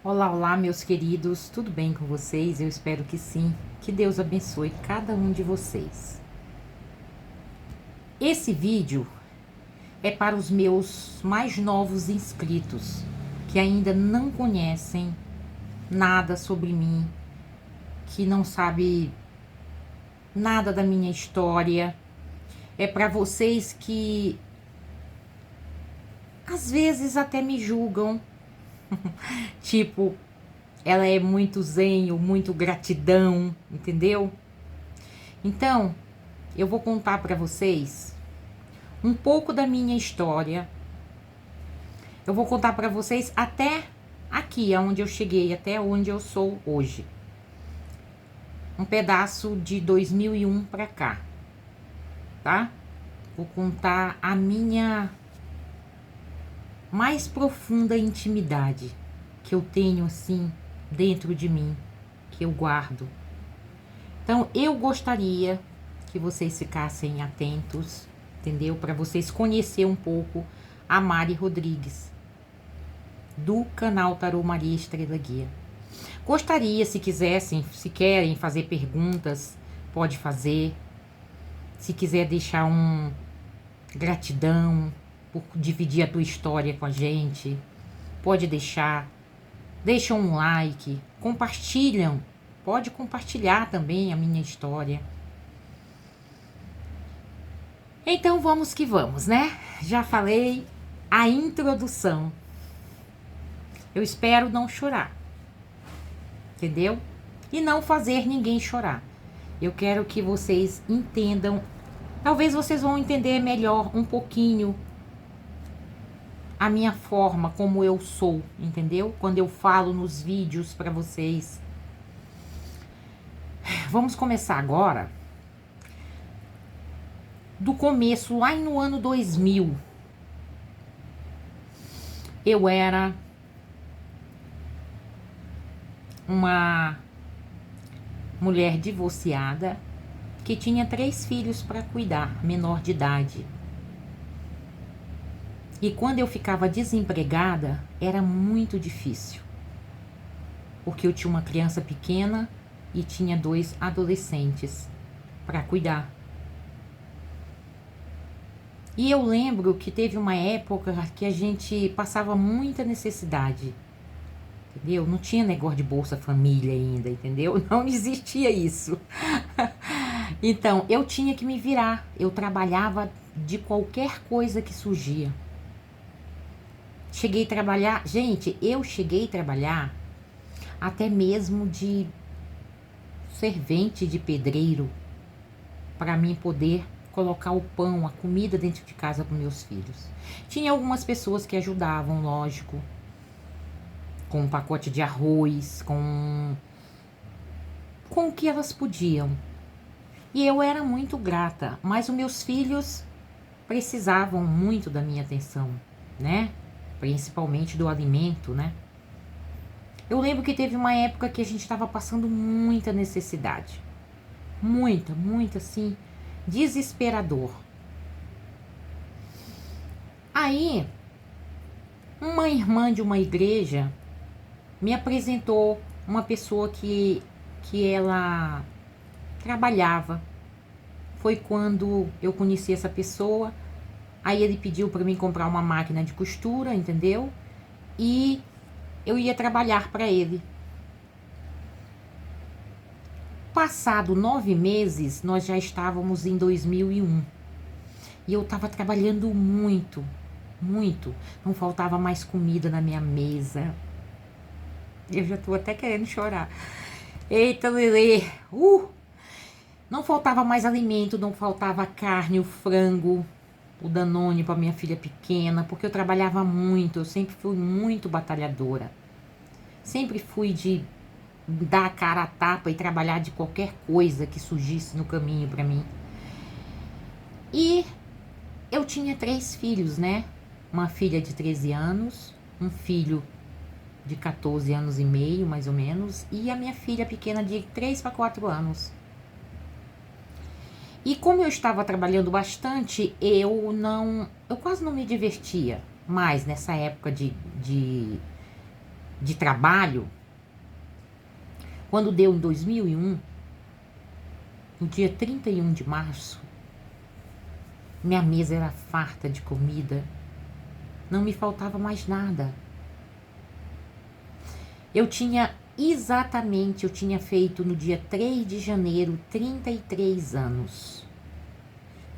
Olá, olá, meus queridos, tudo bem com vocês? Eu espero que sim. Que Deus abençoe cada um de vocês. Esse vídeo é para os meus mais novos inscritos que ainda não conhecem nada sobre mim, que não sabe nada da minha história. É para vocês que às vezes até me julgam, tipo, ela é muito zen ou muito gratidão, entendeu? Então, eu vou contar para vocês um pouco da minha história. Eu vou contar para vocês até aqui, aonde eu cheguei, até onde eu sou hoje. Um pedaço de 2001 para cá, tá? Vou contar a minha mais profunda intimidade que eu tenho assim dentro de mim, que eu guardo. Então, eu gostaria que vocês ficassem atentos, entendeu? Para vocês conhecerem um pouco a Mari Rodrigues, do canal Tarô Maria Estrela Guia. Gostaria, se quisessem, se querem fazer perguntas, pode fazer. Se quiser deixar um gratidão por dividir a tua história com a gente, pode deixar. Deixa um like, compartilham. Pode compartilhar também a minha história. Então vamos que vamos, né? Já falei a introdução. Eu espero não chorar, entendeu? E não fazer ninguém chorar. Eu quero que vocês entendam. Talvez vocês vão entender melhor um pouquinho a minha forma, como eu sou, entendeu? Quando eu falo nos vídeos para vocês. Vamos começar agora do começo, lá no ano 2000. Eu era uma mulher divorciada que tinha 3 filhos para cuidar, menor de idade. E quando eu ficava desempregada, era muito difícil. Porque eu tinha uma criança pequena e tinha 2 adolescentes para cuidar. E eu lembro que teve uma época que a gente passava muita necessidade, entendeu? Não tinha negócio de Bolsa Família ainda, entendeu? Não existia isso. Então, eu tinha que me virar. Eu trabalhava de qualquer coisa que surgia. Cheguei a trabalhar... Gente, eu cheguei a trabalhar até mesmo de servente de pedreiro, para mim poder colocar o pão, a comida dentro de casa para meus filhos. Tinha algumas pessoas que ajudavam, lógico, com um pacote de arroz, com o que elas podiam. E eu era muito grata, mas os meus filhos precisavam muito da minha atenção, né? Principalmente do alimento, né? Eu lembro que teve uma época que a gente estava passando muita necessidade. Muita, assim, desesperador. Aí, uma irmã de uma igreja me apresentou uma pessoa que ela trabalhava. Foi quando eu conheci essa pessoa. Aí ele pediu para mim comprar uma máquina de costura, entendeu? E eu ia trabalhar para ele. Passado 9 meses, nós já estávamos em 2001. E eu estava trabalhando muito. Não faltava mais comida na minha mesa. Eu já tô até querendo chorar. Eita, Lelê! Não faltava mais alimento, não faltava carne, o frango, o Danone para minha filha pequena, porque eu trabalhava muito, eu sempre fui muito batalhadora. Sempre fui de dar a cara a tapa e trabalhar de qualquer coisa que surgisse no caminho para mim. E eu tinha 3 filhos, né? Uma filha de 13 anos, um filho de 14 anos e meio, mais ou menos, e a minha filha pequena de 3 para 4 anos. E como eu estava trabalhando bastante, eu quase não me divertia mais nessa época de de trabalho, quando deu em 2001, no dia 31 de março, minha mesa era farta de comida, não me faltava mais nada. Eu tinha feito no dia 3 de janeiro 33 anos.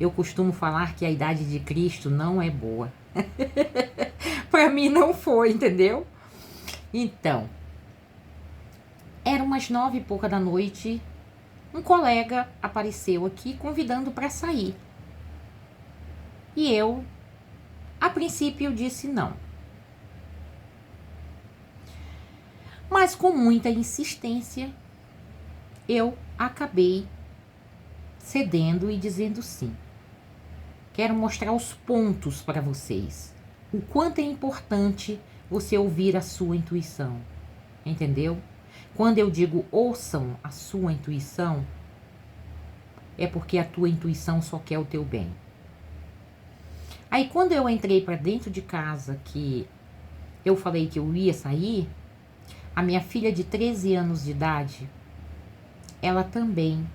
Eu costumo falar que a idade de Cristo não é boa. Para mim não foi, entendeu? Então, era umas 9 e pouca da noite, um colega apareceu aqui convidando para sair. E eu, a princípio, disse não. Mas com muita insistência, eu acabei cedendo e dizendo sim. Quero mostrar os pontos para vocês. O quanto é importante você ouvir a sua intuição. Entendeu? Quando eu digo ouçam a sua intuição, é porque a tua intuição só quer o teu bem. Aí quando eu entrei para dentro de casa, que eu falei que eu ia sair, a minha filha de 13 anos de idade, ela também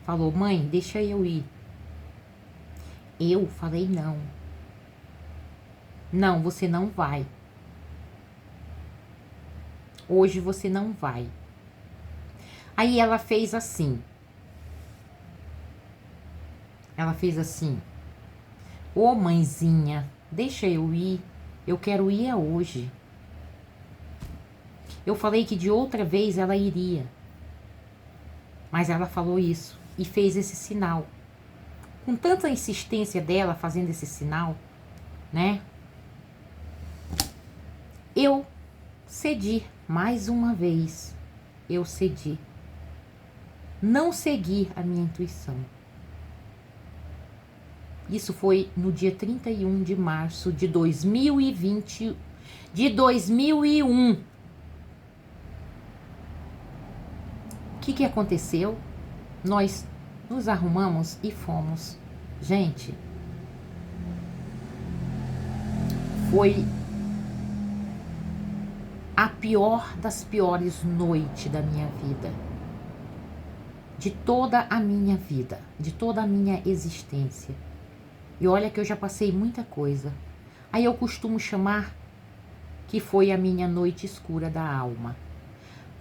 falou, mãe, deixa eu ir. Eu falei não. Não, você não vai. Hoje você não vai. Aí ela fez assim. Ela fez assim. Ô mãezinha, deixa eu ir. Eu quero ir hoje. Eu falei que de outra vez ela iria. Mas ela falou isso e fez esse sinal. Com tanta insistência dela fazendo esse sinal, né? Eu cedi mais uma vez. Eu cedi. Não segui a minha intuição. Isso foi no dia 31 de março de 2020, de 2001. O que aconteceu? Nós nos arrumamos e fomos. Gente, foi a pior das piores noites da minha vida. De toda a minha vida, de toda a minha existência. E olha que eu já passei muita coisa. Aí eu costumo chamar que foi a minha noite escura da alma.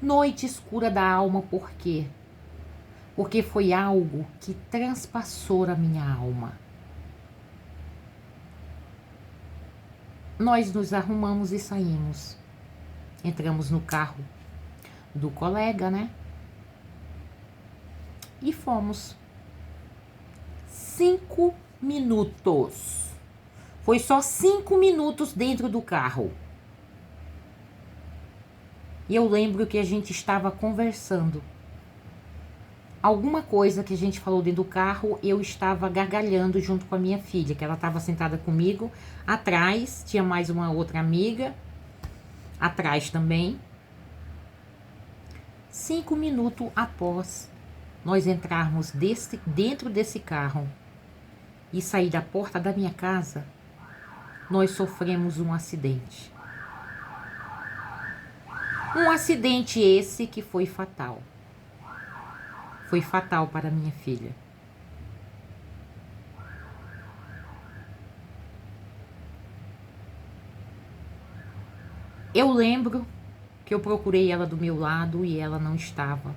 Noite escura da alma por quê? Porque foi algo que transpassou a minha alma. Nós nos arrumamos e saímos. Entramos no carro do colega, né? E fomos. 5 minutos. Foi só 5 minutos dentro do carro. E eu lembro que a gente estava conversando. Alguma coisa que a gente falou dentro do carro, eu estava gargalhando junto com a minha filha, que ela estava sentada comigo. Atrás, tinha mais uma outra amiga. Atrás também. 5 minutos após nós entrarmos dentro desse carro e sair da porta da minha casa, nós sofremos um acidente. Um acidente esse que foi fatal. Foi fatal para minha filha. Eu lembro que eu procurei ela do meu lado e ela não estava.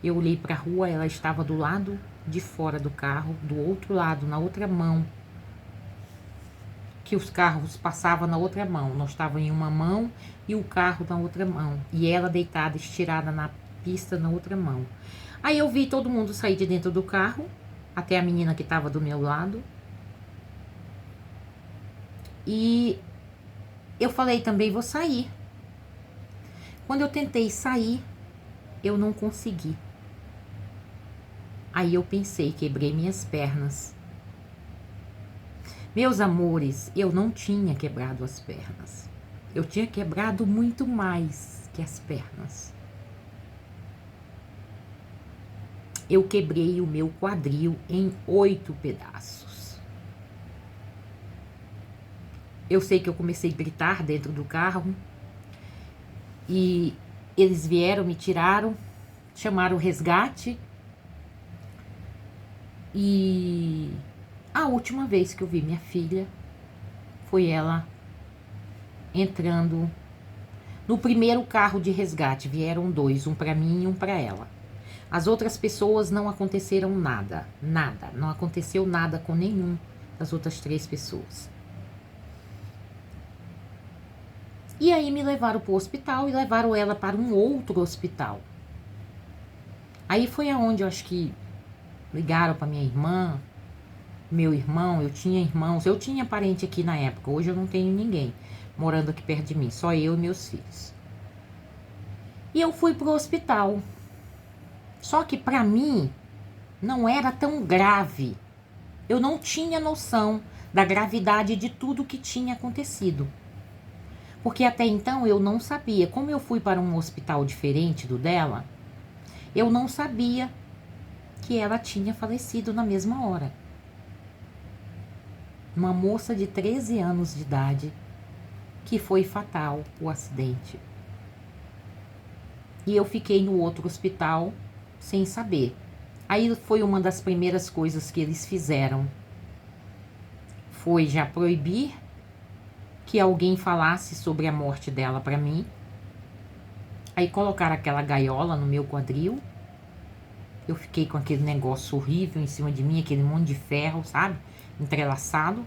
Eu olhei para a rua, ela estava do lado de fora do carro, do outro lado, na outra mão. Que os carros passavam na outra mão. Nós estávamos em uma mão e o carro na outra mão. E ela deitada, estirada na pista na outra mão. Aí eu vi todo mundo sair de dentro do carro, até a menina que estava do meu lado. E eu falei também, vou sair. Quando eu tentei sair, eu não consegui. Aí eu pensei, quebrei minhas pernas. Meus amores, eu não tinha quebrado as pernas. Eu tinha quebrado muito mais que as pernas. Eu quebrei o meu quadril em 8 pedaços. Eu sei que eu comecei a gritar dentro do carro. E eles vieram, me tiraram, chamaram o resgate. E a última vez que eu vi minha filha foi ela entrando no primeiro carro de resgate. Vieram dois, um para mim e um para ela. As outras pessoas não aconteceram nada, nada. Não aconteceu nada com nenhum das outras 3 pessoas. E aí me levaram para o hospital e levaram ela para um outro hospital. Aí foi aonde eu acho que ligaram para minha irmã, meu irmão. Eu tinha irmãos, eu tinha parente aqui na época. Hoje eu não tenho ninguém morando aqui perto de mim, só eu e meus filhos. E eu fui pro hospital. Só que para mim não era tão grave. Eu não tinha noção da gravidade de tudo que tinha acontecido. Porque até então eu não sabia. Como eu fui para um hospital diferente do dela, eu não sabia que ela tinha falecido na mesma hora. Uma moça de 13 anos de idade, que foi fatal o acidente. E eu fiquei no outro hospital sem saber. Aí foi uma das primeiras coisas que eles fizeram. Foi já proibir que alguém falasse sobre a morte dela para mim. Aí colocaram aquela gaiola no meu quadril. Eu fiquei com aquele negócio horrível em cima de mim, aquele monte de ferro, sabe? Entrelaçado.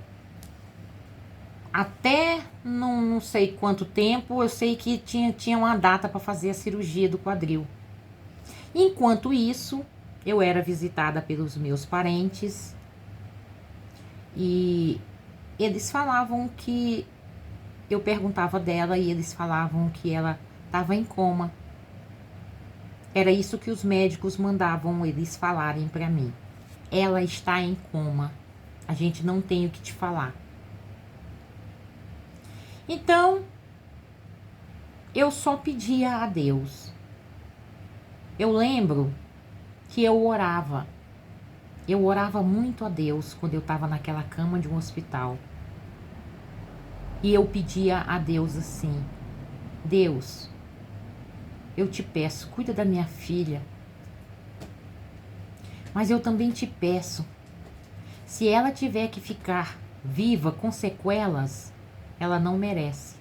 Até não sei quanto tempo, eu sei que tinha uma data para fazer a cirurgia do quadril. Enquanto isso, eu era visitada pelos meus parentes e eles falavam que... Eu perguntava dela e eles falavam que ela estava em coma. Era isso que os médicos mandavam eles falarem para mim. Ela está em coma. A gente não tem o que te falar. Então, eu só pedia a Deus. Eu lembro que eu orava. Eu orava muito a Deus quando eu estava naquela cama de um hospital. E eu pedia a Deus assim: Deus, eu te peço, cuida da minha filha. Mas eu também te peço, se ela tiver que ficar viva com sequelas, ela não merece.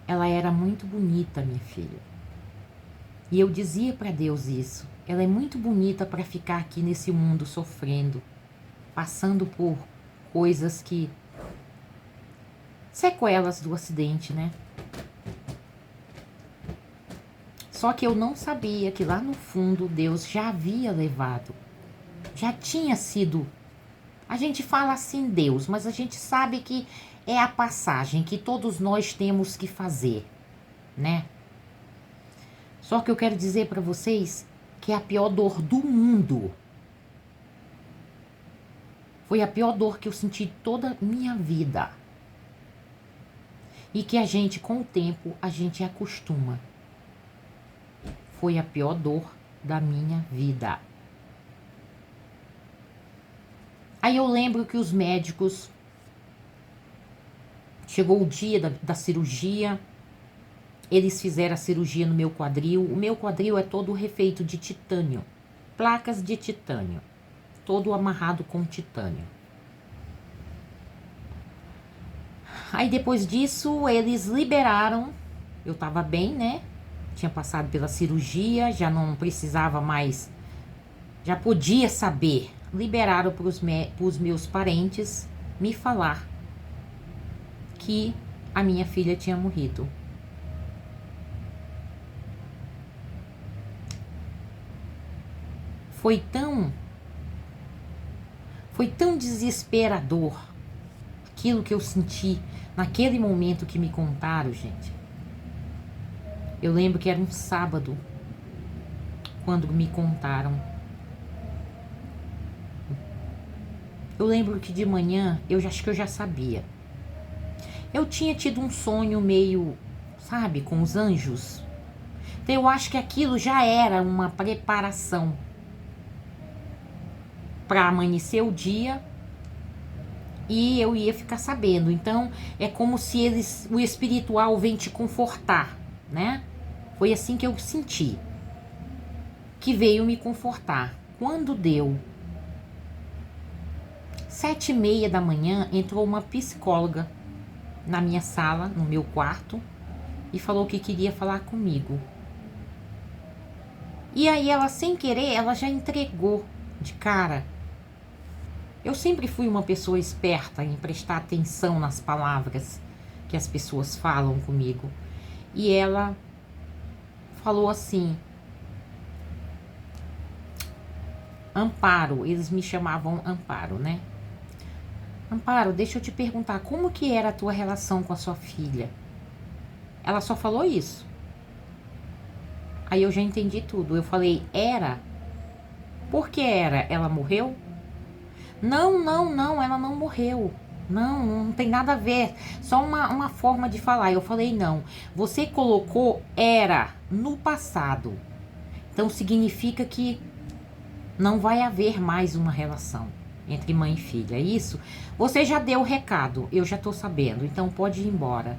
Ela era muito bonita, minha filha. E eu dizia para Deus isso. Ela é muito bonita para ficar aqui nesse mundo sofrendo, passando por coisas que... sequelas do acidente, né? Só que eu não sabia que lá no fundo Deus já havia levado. Já tinha sido... A gente fala assim Deus, mas a gente sabe que é a passagem que todos nós temos que fazer, né? Só que eu quero dizer para vocês que é a pior dor do mundo. Foi a pior dor que eu senti toda a minha vida. E que a gente, com o tempo, a gente acostuma. Foi a pior dor da minha vida. Aí eu lembro que os médicos... Chegou o dia da cirurgia. Eles fizeram a cirurgia no meu quadril. O meu quadril é todo refeito de titânio. Placas de titânio. Todo amarrado com titânio. Aí depois disso, eles liberaram. Eu tava bem, né? Tinha passado pela cirurgia, já não precisava mais... Já podia saber. Liberaram para os meus parentes me falar que a minha filha tinha morrido. Foi tão desesperador aquilo que eu senti naquele momento que me contaram, gente. Eu lembro que era um sábado quando me contaram. Eu lembro que de manhã acho que eu já sabia. Eu tinha tido um sonho meio, sabe, com os anjos. Então eu acho que aquilo já era uma preparação para amanhecer o dia e eu ia ficar sabendo. Então é como se o espiritual vem te confortar. né? Foi assim que eu senti, que veio me confortar. Quando deu 7h30 da manhã, entrou uma psicóloga na minha sala, no meu quarto, e falou que queria falar comigo. E aí ela, sem querer, ela já entregou de cara. Eu sempre fui uma pessoa esperta em prestar atenção nas palavras que as pessoas falam comigo. E ela falou assim: Amparo, eles me chamavam Amparo, né? Amparo, deixa eu te perguntar, como que era a tua relação com a sua filha? Ela só falou isso. Aí eu já entendi tudo. Eu falei, era? Por que era? Ela morreu? Não, ela não morreu. Não tem nada a ver. Só uma forma de falar. Eu falei, não. Você colocou era no passado. Então significa que não vai haver mais uma relação entre mãe e filha. É isso? Você já deu o recado. Eu já tô sabendo. Então pode ir embora.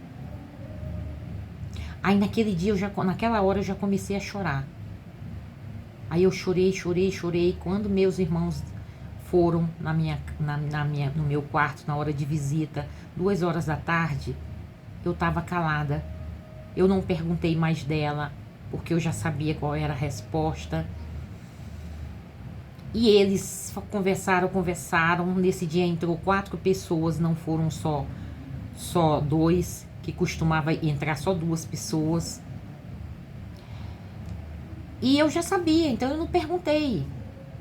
Aí naquele dia, naquela hora eu já comecei a chorar. Aí eu chorei. Quando meus irmãos foram no meu quarto na hora de visita, 2h da tarde, eu tava calada. Eu não perguntei mais dela, porque eu já sabia qual era a resposta. E eles conversaram. Nesse dia entrou 4 pessoas, não foram só 2, que costumava entrar só 2 pessoas. E eu já sabia, então eu não perguntei.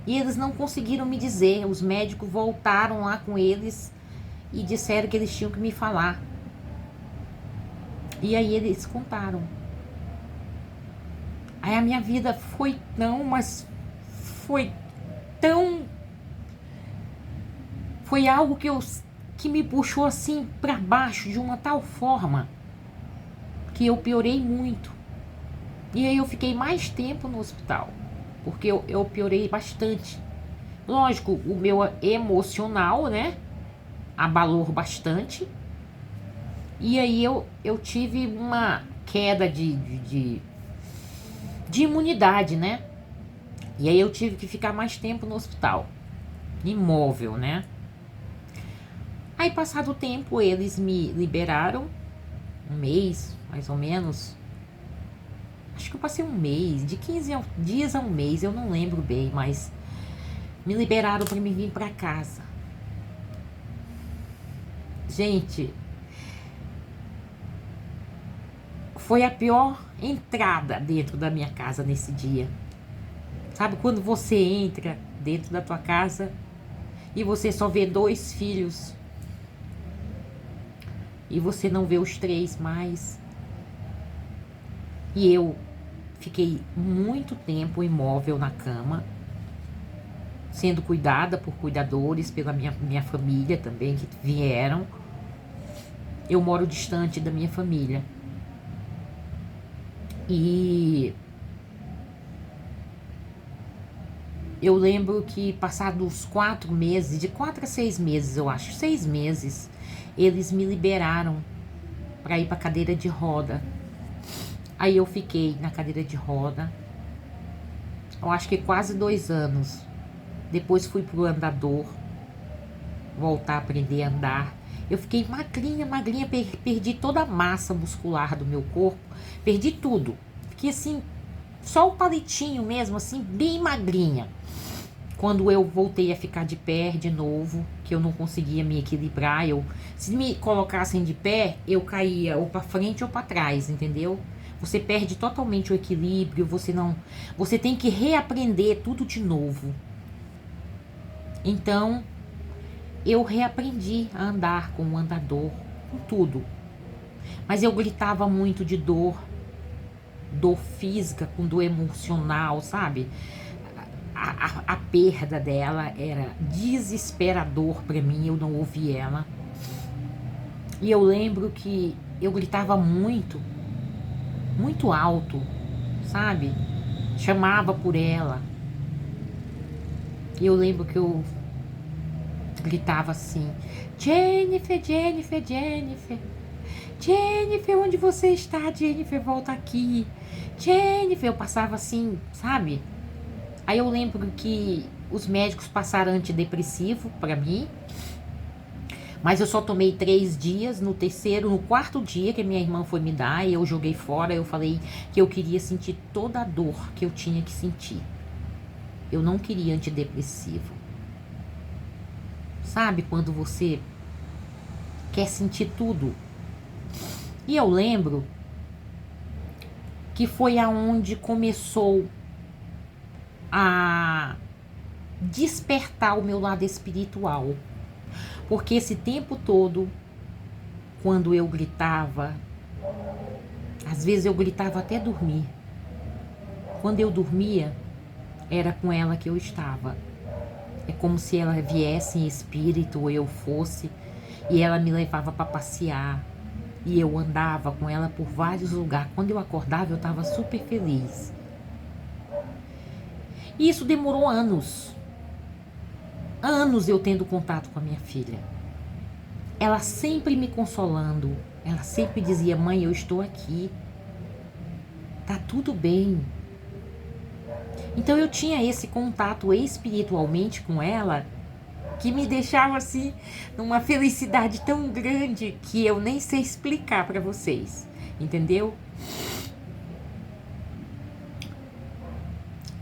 E eles não conseguiram me dizer. Os médicos voltaram lá com eles e disseram que eles tinham que me falar. E aí eles contaram. Aí a minha vida foi foi algo que me puxou assim para baixo de uma tal forma que eu piorei muito. E aí eu fiquei mais tempo no hospital, porque eu piorei bastante. Lógico, o meu emocional, né, abalou bastante. E aí eu tive uma queda de imunidade, né? E aí eu tive que ficar mais tempo no hospital, imóvel, né? Aí, passado o tempo, eles me liberaram, 1 mês, mais ou menos. Acho que eu passei 1 mês, de 15 dias a 1 mês, eu não lembro bem, mas me liberaram para me vir para casa. Gente, foi a pior entrada dentro da minha casa nesse dia. Sabe quando você entra dentro da tua casa e você só vê 2 filhos e você não vê os 3 mais? E eu fiquei muito tempo imóvel na cama, sendo cuidada por cuidadores, pela minha família também, que vieram. Eu moro distante da minha família. E eu lembro que passados 4 meses, de 4 a 6 meses, eu acho, 6 meses, eles me liberaram para ir para cadeira de roda. Aí eu fiquei na cadeira de roda, eu acho que quase 2 anos. Depois fui pro andador, voltar a aprender a andar. Eu fiquei magrinha, perdi toda a massa muscular do meu corpo, perdi tudo. Fiquei assim, só o palitinho mesmo, assim, bem magrinha. Quando eu voltei a ficar de pé de novo, que eu não conseguia me equilibrar, se me colocassem de pé, eu caía ou para frente ou para trás, entendeu? Você perde totalmente o equilíbrio, você tem que reaprender tudo de novo. Então, eu reaprendi a andar com o andador, com tudo. Mas eu gritava muito de dor física com dor emocional, sabe? A perda dela era desesperador pra mim, eu não ouvi ela. E eu lembro que eu gritava muito alto, sabe? Chamava por ela. E eu lembro que eu gritava assim: Jennifer, Jennifer, Jennifer. Jennifer, onde você está? Jennifer, volta aqui. Jennifer, eu passava assim, sabe? Aí eu lembro que os médicos passaram antidepressivo pra mim, mas eu só tomei 3 dias. No quarto dia que minha irmã foi me dar, e eu joguei fora. Eu falei que eu queria sentir toda a dor que eu tinha que sentir. Eu não queria antidepressivo. Sabe quando você quer sentir tudo? E eu lembro que foi aonde começou a despertar o meu lado espiritual. Porque esse tempo todo, quando eu gritava, às vezes eu gritava até dormir. Quando eu dormia, era com ela que eu estava. É como se ela viesse em espírito, ou eu fosse, e ela me levava para passear. E eu andava com ela por vários lugares. Quando eu acordava, eu estava super feliz. E isso demorou anos. Anos eu tendo contato com a minha filha. Ela sempre me consolando. Ela sempre dizia: mãe, eu estou aqui. Tá tudo bem. Então eu tinha esse contato espiritualmente com ela, que me deixava assim, numa felicidade tão grande que eu nem sei explicar para vocês, entendeu?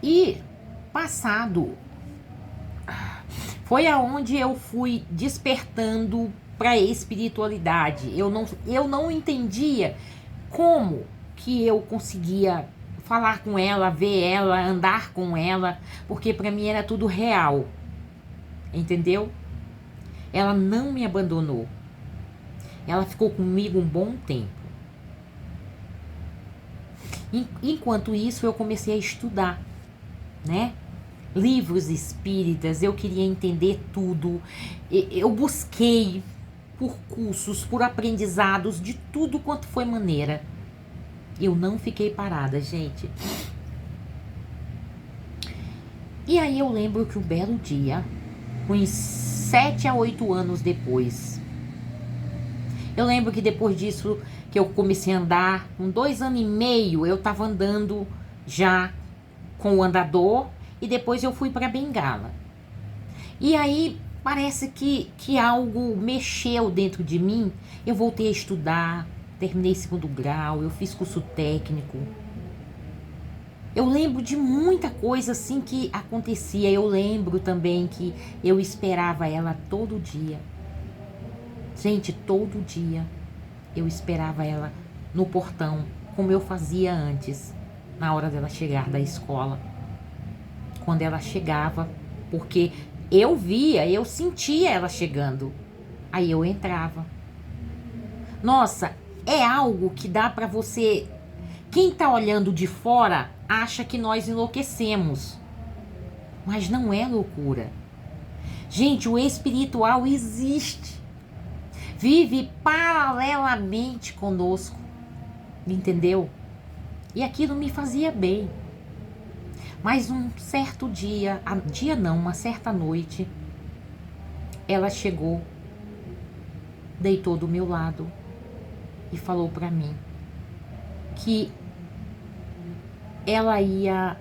E passado, foi aonde eu fui despertando para a espiritualidade. Eu não entendia como que eu conseguia falar com ela, ver ela, andar com ela, porque para mim era tudo real. Entendeu? Ela não me abandonou. Ela ficou comigo um bom tempo. Enquanto isso, eu comecei a estudar, né? Livros espíritas, eu queria entender tudo. Eu busquei por cursos, por aprendizados, de tudo quanto foi maneira. Eu não fiquei parada, gente. E aí eu lembro que um belo dia, uns 7 a 8 anos depois, eu lembro que depois disso que eu comecei a andar, com 2 anos e meio eu tava andando já com o andador, e depois eu fui para Bengala. E aí parece que algo mexeu dentro de mim. Eu voltei a estudar, terminei 2º grau, eu fiz curso técnico. Eu lembro de muita coisa assim que acontecia. Eu lembro também que eu esperava ela todo dia. Gente, todo dia eu esperava ela no portão, como eu fazia antes, na hora dela chegar da escola. Quando ela chegava, porque eu via, eu sentia ela chegando. Aí eu entrava. Nossa, é algo que dá pra você... Quem tá olhando de fora acha que nós enlouquecemos. Mas não é loucura. Gente, o espiritual existe. Vive paralelamente conosco. Entendeu? E aquilo me fazia bem. Mas um certo dia, uma certa noite, ela chegou, deitou do meu lado e falou pra mim que ela ia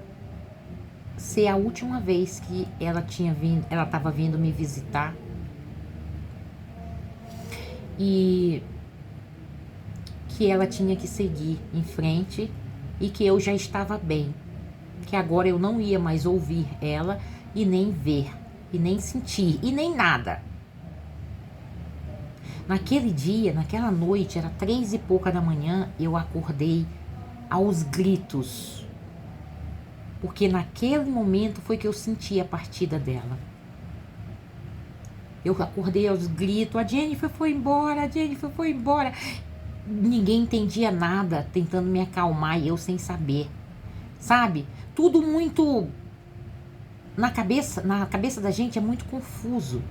ser a última vez que ela estava vindo me visitar, e que ela tinha que seguir em frente e que eu já estava bem, que agora eu não ia mais ouvir ela e nem ver, e nem sentir, e nem nada. Naquele dia, naquela noite, era 3 e pouca da manhã, eu acordei aos gritos, porque naquele momento foi que eu senti a partida dela. Eu acordei aos gritos: a Jennifer foi embora, a Jennifer foi embora. Ninguém entendia nada, tentando me acalmar, e eu sem saber, sabe? Tudo muito na cabeça da gente, é muito confuso.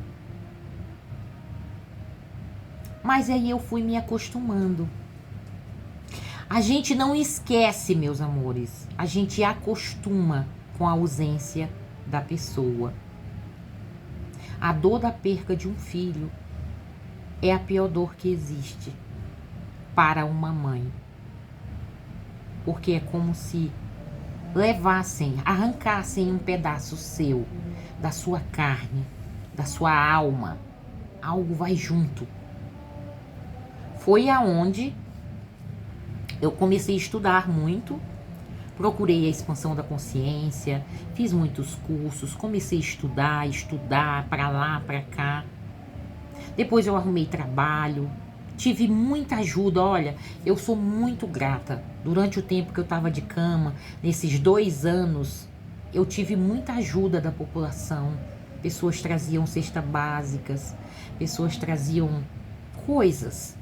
Mas aí eu fui me acostumando. A gente não esquece, meus amores. A gente acostuma com a ausência da pessoa. A dor da perca de um filho é a pior dor que existe. para uma mãe. Porque é como se levassem, arrancassem um pedaço seu, da sua carne, da sua alma. Algo vai junto. Foi aonde eu comecei a estudar muito, procurei a expansão da consciência, fiz muitos cursos, comecei a estudar para lá, para cá. Depois eu arrumei trabalho, tive muita ajuda. Olha, eu sou muito grata. Durante o tempo que eu estava de cama, nesses 2 anos, eu tive muita ajuda da população. Pessoas traziam cestas básicas, pessoas traziam coisas,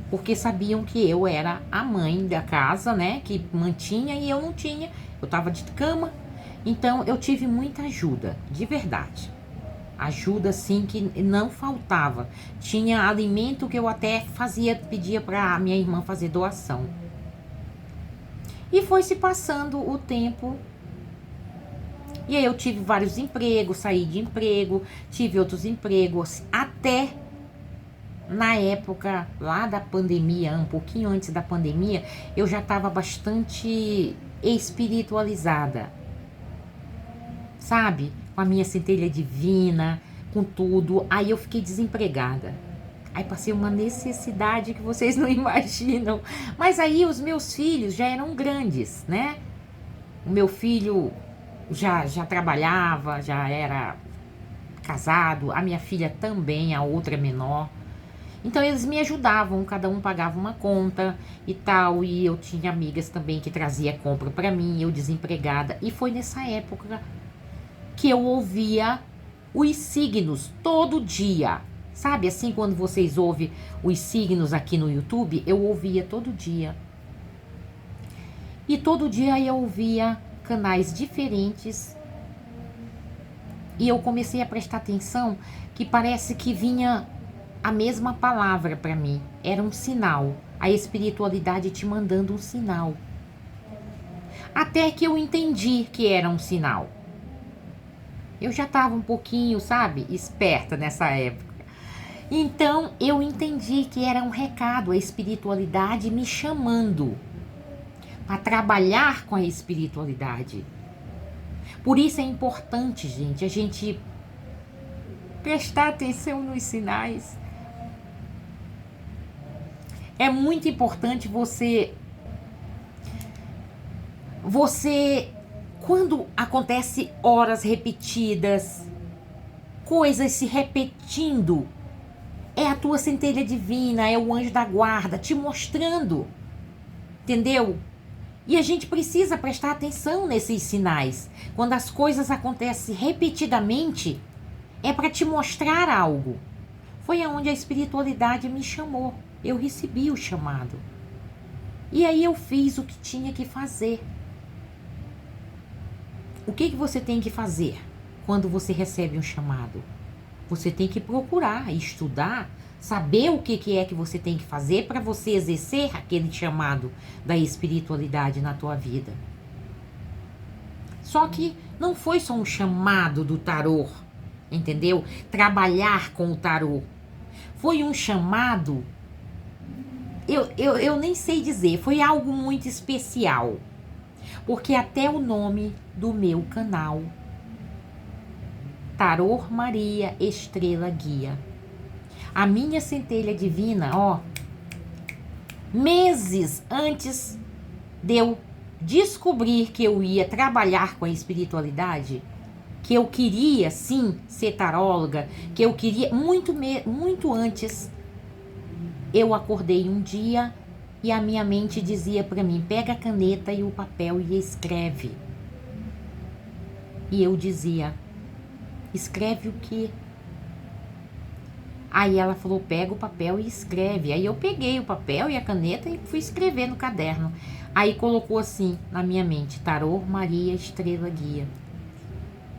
porque sabiam que eu era a mãe da casa, né, que mantinha, e eu não tinha, eu estava de cama. Então eu tive muita ajuda, de verdade. Ajuda assim que não faltava. Tinha alimento que eu até pedia para minha irmã fazer doação. E foi se passando o tempo. E aí eu tive vários empregos, saí de emprego, tive outros empregos, até na época lá da pandemia, um pouquinho antes da pandemia, eu já estava bastante espiritualizada, sabe? Com a minha centelha divina, com tudo. Aí eu fiquei desempregada. Aí passei uma necessidade que vocês não imaginam. Mas aí os meus filhos já eram grandes, né? O meu filho já trabalhava, já era casado. A minha filha também, a outra menor. Então eles me ajudavam, cada um pagava uma conta e tal. E eu tinha amigas também que trazia compra para mim, eu desempregada. E foi nessa época que eu ouvia os signos todo dia. Sabe assim, quando vocês ouvem os signos aqui no YouTube, eu ouvia todo dia. E todo dia eu ouvia canais diferentes. E eu comecei a prestar atenção que parece que vinha a mesma palavra para mim. Era um sinal. A espiritualidade te mandando um sinal. Até que eu entendi que era um sinal. Eu já estava um pouquinho, sabe, esperta nessa época. Então eu entendi que era um recado, a espiritualidade me chamando para trabalhar com a espiritualidade. Por isso é importante, gente, a gente prestar atenção nos sinais. É muito importante você, quando acontece horas repetidas, coisas se repetindo, é a tua centelha divina, é o anjo da guarda te mostrando, entendeu? E a gente precisa prestar atenção nesses sinais. Quando as coisas acontecem repetidamente, é para te mostrar algo. Foi aonde a espiritualidade me chamou. Eu recebi o chamado. E aí eu fiz o que tinha que fazer. O que você tem que fazer quando você recebe um chamado? Você tem que procurar, estudar, saber o que é que você tem que fazer para você exercer aquele chamado da espiritualidade na tua vida. Só que não foi só um chamado do tarô, entendeu? Trabalhar com o tarô. Foi um chamado, eu nem sei dizer, foi algo muito especial. Porque até o nome do meu canal, Tarô Maria Estrela Guia, a minha centelha divina, ó, meses antes de eu descobrir que eu ia trabalhar com a espiritualidade, que eu queria sim ser taróloga, que eu queria muito antes, eu acordei um dia e a minha mente dizia para mim, pega a caneta e o papel e escreve. E eu dizia, escreve o quê? Aí ela falou, pega o papel e escreve. Aí eu peguei o papel e a caneta e fui escrever no caderno. Aí colocou assim na minha mente, Tarô Maria Estrela Guia.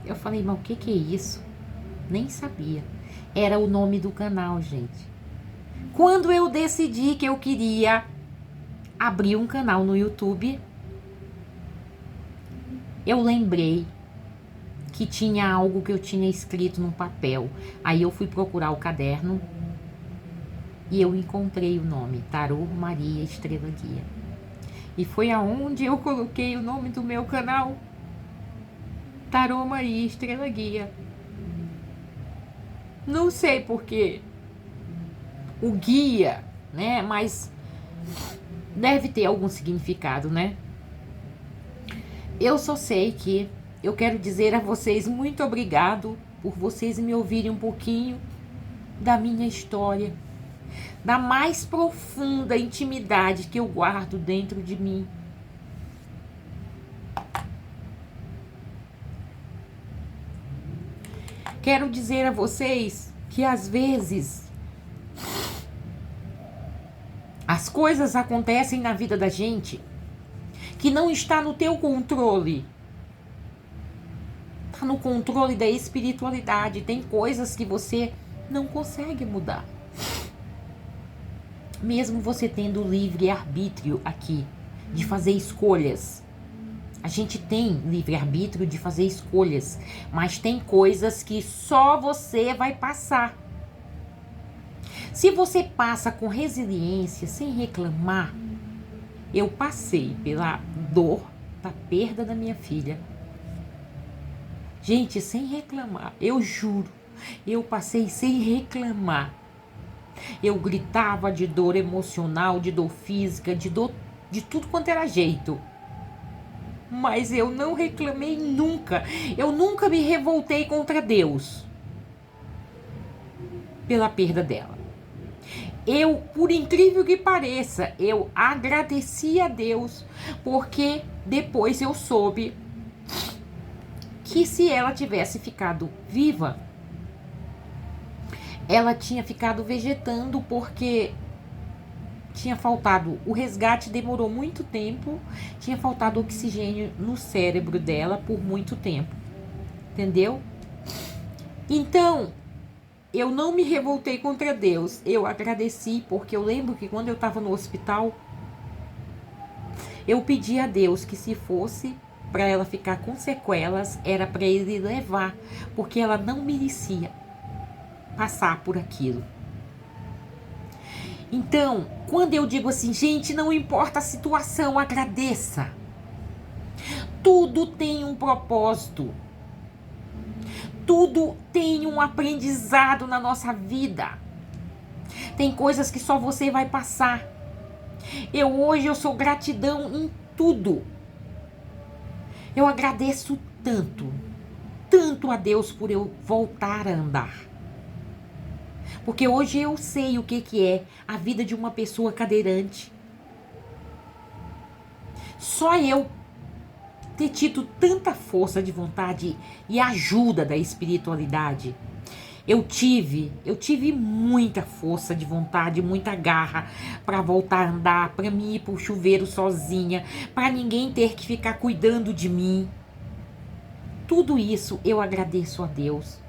Eu falei, mas o que é isso? Nem sabia. Era o nome do canal, gente. Quando eu decidi que eu queria abrir um canal no YouTube, eu lembrei que tinha algo que eu tinha escrito num papel. Aí eu fui procurar o caderno E eu encontrei o nome, Tarô Maria Estrela Guia. E foi aonde eu coloquei o nome do meu canal, Tarô Maria Estrela Guia. Não sei porquê o guia, né? Mas deve ter algum significado, né? Eu só sei que eu quero dizer a vocês muito obrigado por vocês me ouvirem um pouquinho da minha história, da mais profunda intimidade que eu guardo dentro de mim. Quero dizer a vocês que às vezes as coisas acontecem na vida da gente que não está no teu controle. Está no controle da espiritualidade. Tem coisas que você não consegue mudar. Mesmo você tendo livre-arbítrio aqui, de fazer escolhas. A gente tem livre-arbítrio de fazer escolhas, mas tem coisas que só você vai passar. Se você passa com resiliência, sem reclamar, eu passei pela dor da perda da minha filha. Gente, sem reclamar, eu juro, eu passei sem reclamar. Eu gritava de dor emocional, de dor física, de dor de tudo quanto era jeito. Mas eu não reclamei nunca. Eu nunca me revoltei contra Deus pela perda dela. Eu, por incrível que pareça, eu agradeci a Deus, porque depois eu soube que se ela tivesse ficado viva, ela tinha ficado vegetando porque tinha faltado, o resgate demorou muito tempo, tinha faltado oxigênio no cérebro dela por muito tempo, entendeu? Então, eu não me revoltei contra Deus, eu agradeci, porque eu lembro que quando eu estava no hospital, eu pedi a Deus que se fosse para ela ficar com sequelas, era para Ele levar, porque ela não merecia passar por aquilo. Então, quando eu digo assim, gente, não importa a situação, agradeça. Tudo tem um propósito. Tudo tem um aprendizado na nossa vida. Tem coisas que só você vai passar. Hoje eu sou gratidão em tudo. Eu agradeço tanto, tanto a Deus por eu voltar a andar. Porque hoje eu sei o que é a vida de uma pessoa cadeirante. Só eu ter tido tanta força de vontade e ajuda da espiritualidade. Eu tive muita força de vontade, muita garra para voltar a andar, para mim ir pro chuveiro sozinha, para ninguém ter que ficar cuidando de mim. Tudo isso eu agradeço a Deus.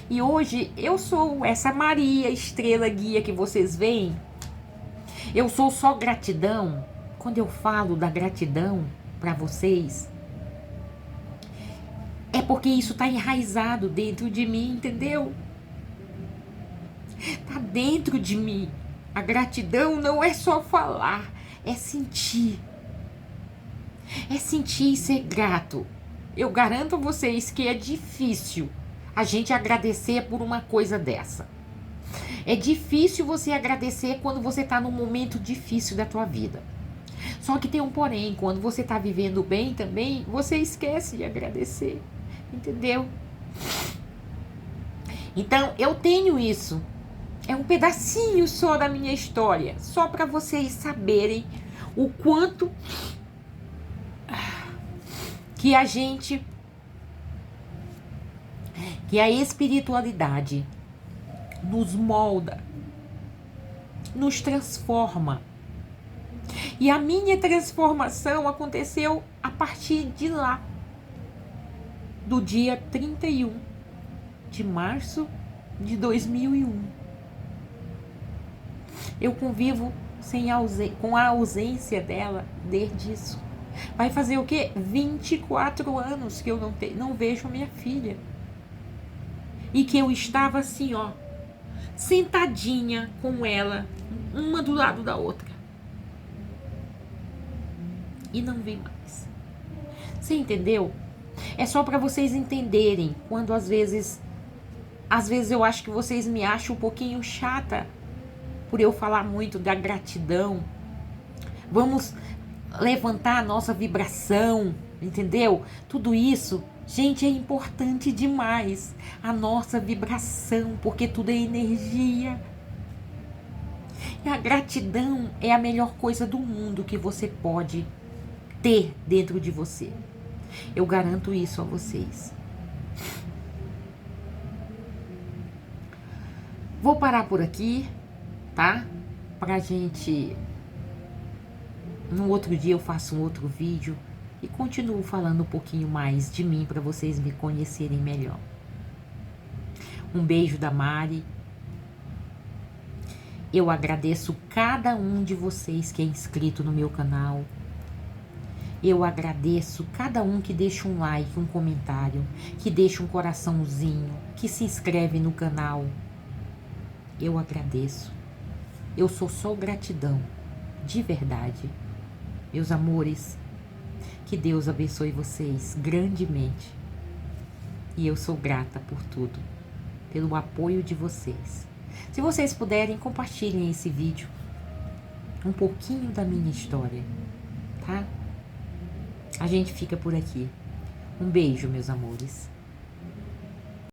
E hoje eu sou essa Maria Estrela Guia que vocês veem. Eu sou só gratidão. Quando eu falo da gratidão para vocês, é porque isso está enraizado dentro de mim, entendeu? Está dentro de mim. A gratidão não é só falar, é sentir. É sentir e ser grato. Eu garanto a vocês que é difícil a gente agradecer por uma coisa dessa. É difícil você agradecer quando você está num momento difícil da tua vida. Só que tem um porém, quando você está vivendo bem também, você esquece de agradecer, entendeu? Então, eu tenho isso. É um pedacinho só da minha história, só para vocês saberem o quanto que a espiritualidade nos molda, nos transforma. E a minha transformação aconteceu a partir de lá, do dia 31 de março de 2001. Eu convivo com a ausência dela desde isso. Vai fazer o quê? 24 anos que eu não vejo minha filha. E que eu estava assim, ó, sentadinha com ela, uma do lado da outra. E não vi mais. Você entendeu? É só para vocês entenderem quando às vezes eu acho que vocês me acham um pouquinho chata por eu falar muito da gratidão. Vamos levantar a nossa vibração, entendeu? Tudo isso, gente, é importante demais. A nossa vibração, porque tudo é energia. E a gratidão é a melhor coisa do mundo que você pode ter dentro de você. Eu garanto isso a vocês. Vou parar por aqui, tá? Pra gente... No outro dia eu faço um outro vídeo e continuo falando um pouquinho mais de mim para vocês me conhecerem melhor. Um beijo da Mari. Eu agradeço cada um de vocês que é inscrito no meu canal. Eu agradeço cada um que deixa um like, um comentário, que deixa um coraçãozinho, que se inscreve no canal. Eu agradeço. Eu sou só gratidão, de verdade. Meus amores, que Deus abençoe vocês grandemente. E eu sou grata por tudo, pelo apoio de vocês. Se vocês puderem, compartilhem esse vídeo. Um pouquinho da minha história, tá? A gente fica por aqui. Um beijo, meus amores.